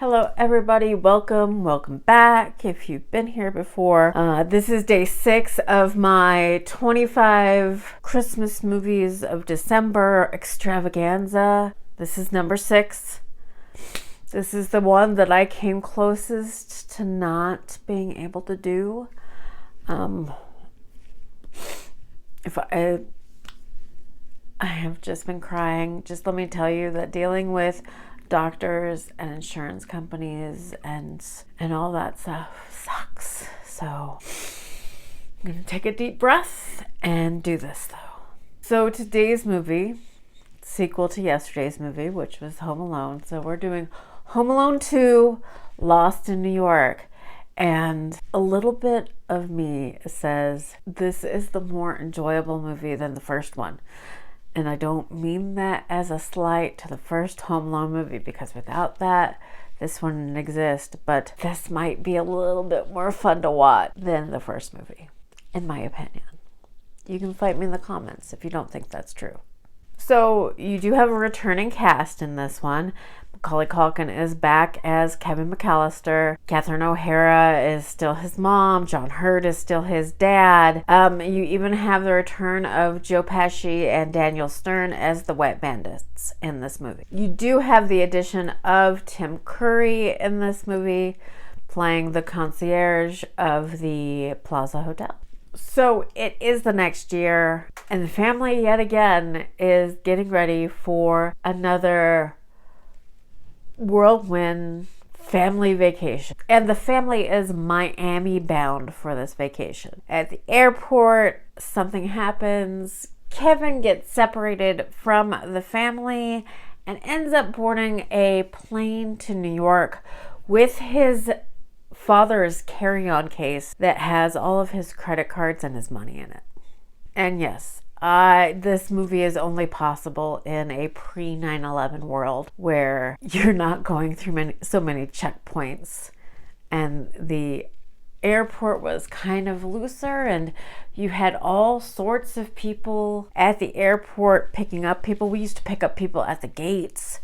Hello everybody, welcome back if you've been here before. This is day 6 of my 25 Christmas movies of December extravaganza. This is number 6. This is the one that I came closest to not being able to do. I have just been crying. Just let me tell you that dealing with doctors and insurance companies and all that stuff sucks. So I'm gonna take a deep breath and do this though. So today's movie, sequel to yesterday's movie, which was Home Alone. So we're doing Home Alone 2, Lost in New York. And a little bit of me says this is the more enjoyable movie than the first one. And I don't mean that as a slight to the first Home Alone movie, because without that, this one wouldn't exist. But this might be a little bit more fun to watch than the first movie, in my opinion. You can fight me in the comments if you don't think that's true. So you do have a returning cast in this one. Macaulay Culiin is back as Kevin McAllister. Catherine O'Hara is still his mom. John Hurt is still his dad. You even have the return of Joe Pesci and Daniel Stern as the Wet Bandits in this movie. You do have the addition of Tim Curry in this movie, playing the concierge of the Plaza Hotel. So it is the next year, and the family yet again is getting ready for another whirlwind family vacation. And the family is Miami bound for this vacation. At the airport, something happens. Kevin gets separated from the family and ends up boarding a plane to New York with his father's carry-on case that has all of his credit cards and his money in it. And yes, this movie is only possible in a pre-9/11 world where you're not going through so many checkpoints, and the airport was kind of looser, and you had all sorts of people at the airport picking up people. We used to pick up people at the gates.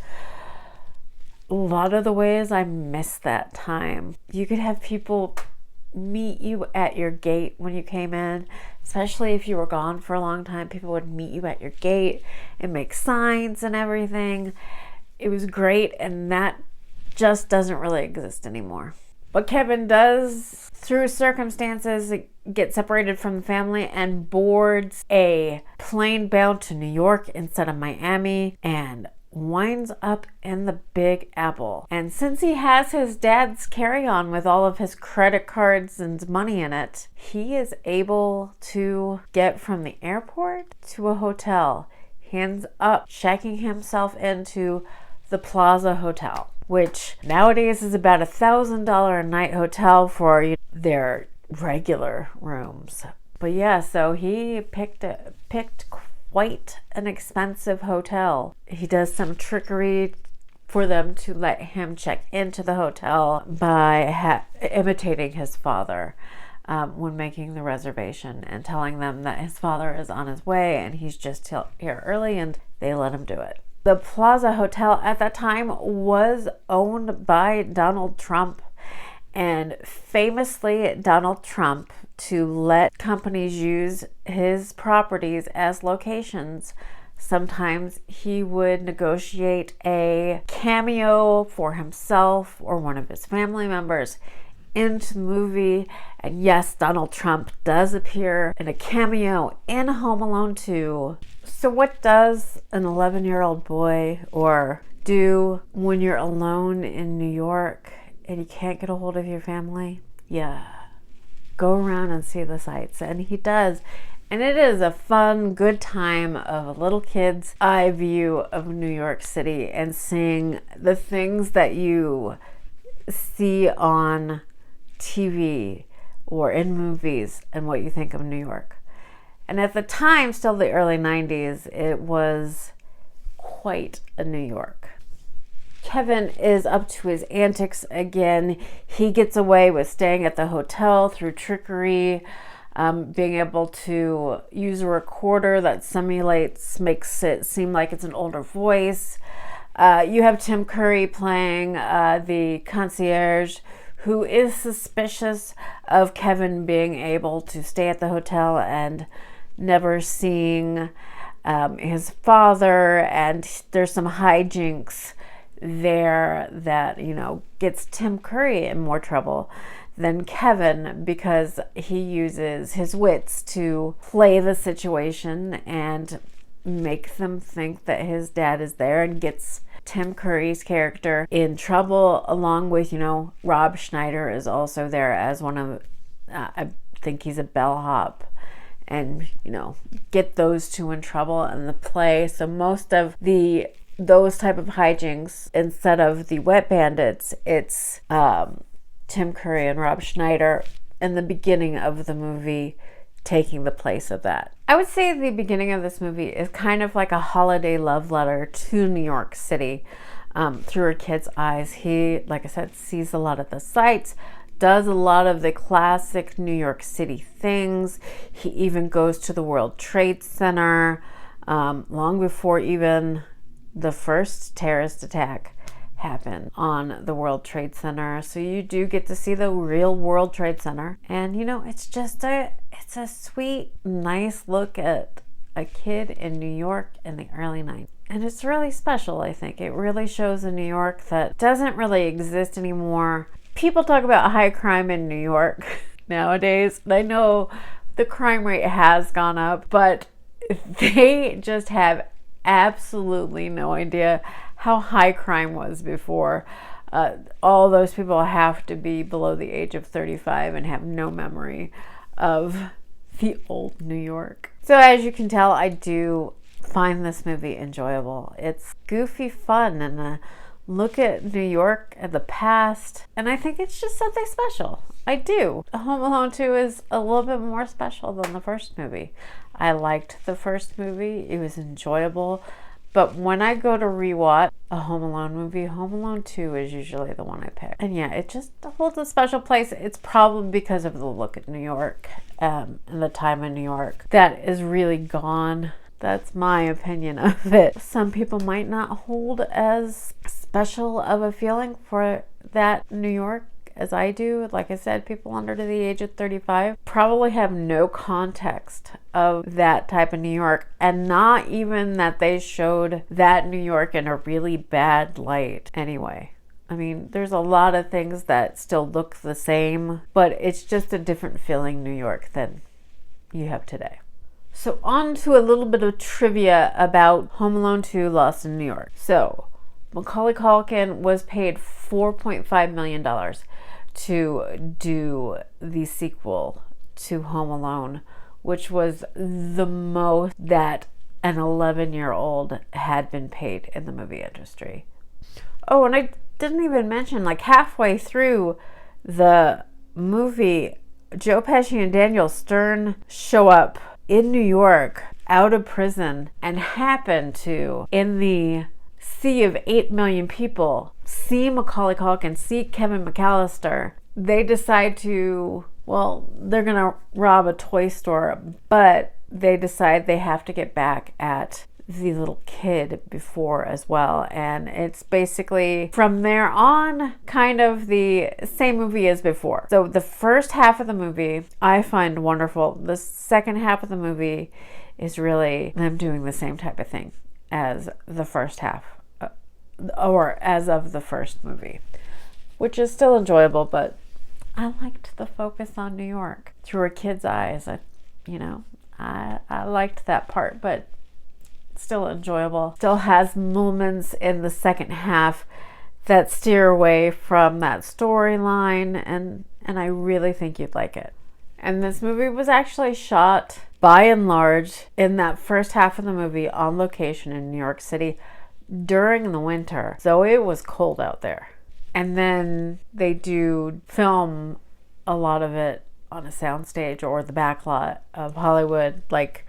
A lot of the ways I miss that time. You could have people meet you at your gate when you came in, especially if you were gone for a long time. People would meet you at your gate and make signs and everything. It was great, and that just doesn't really exist anymore. But Kevin does, through circumstances, get separated from the family and boards a plane bound to New York instead of Miami, and winds up in the Big Apple. And since he has his dad's carry-on with all of his credit cards and money in it, he is able to get from the airport to a hotel. He ends up checking himself into the Plaza Hotel, which nowadays is about $1,000 a night hotel for their regular rooms. But yeah, so he picked quite an expensive hotel. He does some trickery for them to let him check into the hotel by imitating his father when making the reservation and telling them that his father is on his way and he's just here early, and they let him do it. The Plaza Hotel at that time was owned by Donald Trump, and famously Donald Trump, to let companies use his properties as locations, sometimes he would negotiate a cameo for himself or one of his family members into the movie. And yes, Donald Trump does appear in a cameo in Home Alone 2. So what does an 11-year-old boy do when you're alone in New York and you can't get a hold of your family? Yeah, go around and see the sights. And he does. And it is a fun, good time of a little kid's eye view of New York City and seeing the things that you see on TV or in movies and what you think of New York. And at the time, still the early 90s, it was quite a New York. Kevin is up to his antics again. He gets away with staying at the hotel through trickery, being able to use a recorder that makes it seem like it's an older voice. You have Tim Curry playing the concierge who is suspicious of Kevin being able to stay at the hotel and never seeing his father, and there's some hijinks there that, gets Tim Curry in more trouble than Kevin, because he uses his wits to play the situation and make them think that his dad is there, and gets Tim Curry's character in trouble, along with, Rob Schneider is also there as one of, I think he's a bellhop, and, get those two in trouble in the play. So most of those type of hijinks, instead of the wet bandits, it's Tim Curry and Rob Schneider in the beginning of the movie taking the place of that. I would say the beginning of this movie is kind of like a holiday love letter to New York City through a kid's eyes. He, like I said, sees a lot of the sights, does a lot of the classic New York City things. He even goes to the World Trade Center long before even the first terrorist attack happened on the World Trade Center. So you do get to see the real World Trade Center. And it's a sweet, nice look at a kid in New York in the early 90s. And it's really special, I think. It really shows a New York that doesn't really exist anymore. People talk about high crime in New York nowadays. And I know the crime rate has gone up, but they just have absolutely no idea how high crime was before. All those people have to be below the age of 35 and have no memory of the old New York. So as you can tell, I do find this movie enjoyable. It's goofy fun and a look at New York at the past, and I think it's just something special. I do. Home Alone 2 is a little bit more special than the first movie. I liked the first movie. It was enjoyable. But when I go to rewatch a Home Alone movie, Home Alone 2 is usually the one I pick. And yeah, it just holds a special place. It's probably because of the look at New York and the time in New York that is really gone. That's my opinion of it. Some people might not hold as special of a feeling for that New York as I do. Like I said, people under the age of 35 probably have no context of that type of New York, and not even that they showed that New York in a really bad light anyway. I mean, there's a lot of things that still look the same, but it's just a different feeling New York than you have today. So on to a little bit of trivia about Home Alone 2 Lost in New York. So Macaulay Culkin was paid $4.5 million to do the sequel to Home Alone, which was the most that an 11-year-old had been paid in the movie industry. Oh, and I didn't even mention, like halfway through the movie, Joe Pesci and Daniel Stern show up in New York out of prison and happen to, in the sea of 8 million people, see Macaulay Culkin, see Kevin McAllister. They decide to, they're gonna rob a toy store, but they decide they have to get back at the little kid before as well. And it's basically from there on kind of the same movie as before. So the first half of the movie I find wonderful. The second half of the movie is really them doing the same type of thing as the first half, or as of the first movie, which is still enjoyable. But I liked the focus on New York through a kid's eyes. I liked that part, but still enjoyable. Still has moments in the second half that steer away from that storyline, and I really think you'd like it. And this movie was actually shot by and large in that first half of the movie on location in New York City during the winter, so it was cold out there. And then they do film a lot of it on a soundstage or the backlot of Hollywood, like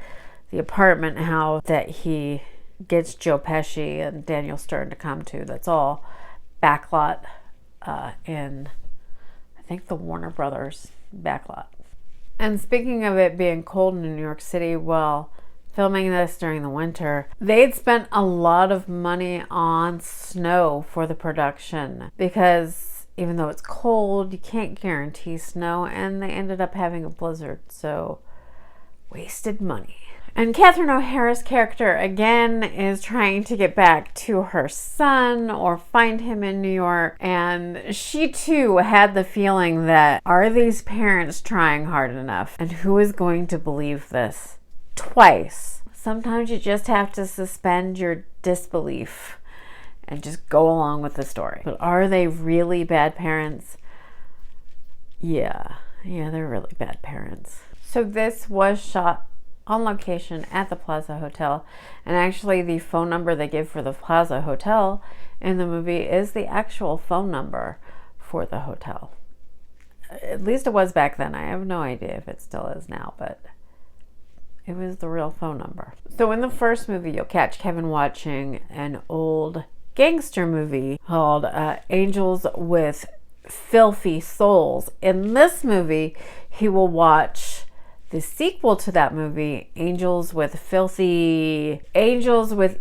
the apartment house that he gets Joe Pesci and Daniel Stern to come to. That's all backlot in, I think, the Warner Brothers backlot. And speaking of it being cold in New York City, well, filming this during the winter. They'd spent a lot of money on snow for the production because even though it's cold, you can't guarantee snow, and they ended up having a blizzard, so wasted money. And Catherine O'Hara's character, again, is trying to get back to her son or find him in New York. And she, too, had the feeling that, are these parents trying hard enough? And who is going to believe this? Twice. Sometimes you just have to suspend your disbelief and just go along with the story. But are they really bad parents? Yeah, they're really bad parents. So this was shot on location at the Plaza Hotel, and actually the phone number they give for the Plaza Hotel in the movie is the actual phone number for the hotel. At least it was back then. I have no idea if it still is now, but it was the real phone number. So in the first movie, you'll catch Kevin watching an old gangster movie called Angels with Filthy Souls. In this movie, he will watch the sequel to that movie, Angels with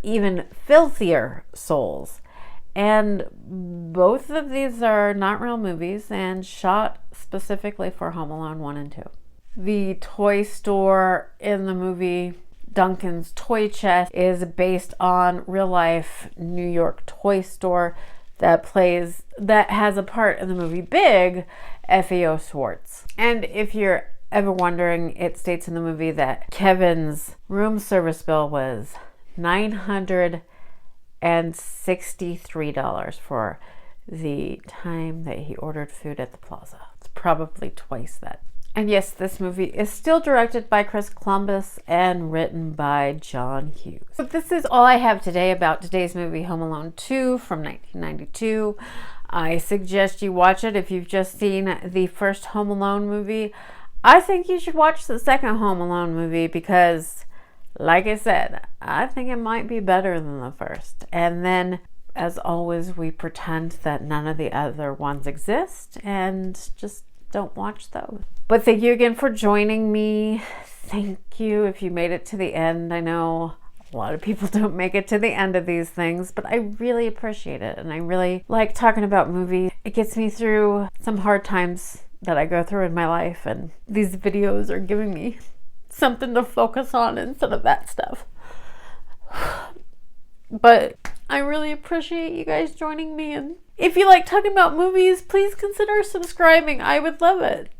Even Filthier Souls. And both of these are not real movies and shot specifically for Home Alone 1 and 2. The toy store in the movie, Duncan's Toy Chest, is based on real life New York toy store that has a part in the movie Big, F.A.O. Schwartz. And if you're ever wondering, it states in the movie that Kevin's room service bill was $963 for the time that he ordered food at the Plaza. It's probably twice that. And yes, this movie is still directed by Chris Columbus and written by John Hughes. So this is all I have today about today's movie, Home Alone 2 from 1992. I suggest you watch it if you've just seen the first Home Alone movie. I think you should watch the second Home Alone movie because, like I said, I think it might be better than the first. And then, as always, we pretend that none of the other ones exist and just don't watch those. But thank you again for joining me. Thank you if you made it to the end. I know a lot of people don't make it to the end of these things, but I really appreciate it. And I really like talking about movies. It gets me through some hard times that I go through in my life, and these videos are giving me something to focus on instead of that stuff. But I really appreciate you guys joining me, and if you like talking about movies, please consider subscribing. I would love it.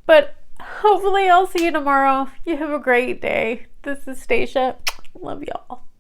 But hopefully I'll see you tomorrow. You have a great day. This is Stacia. Love y'all.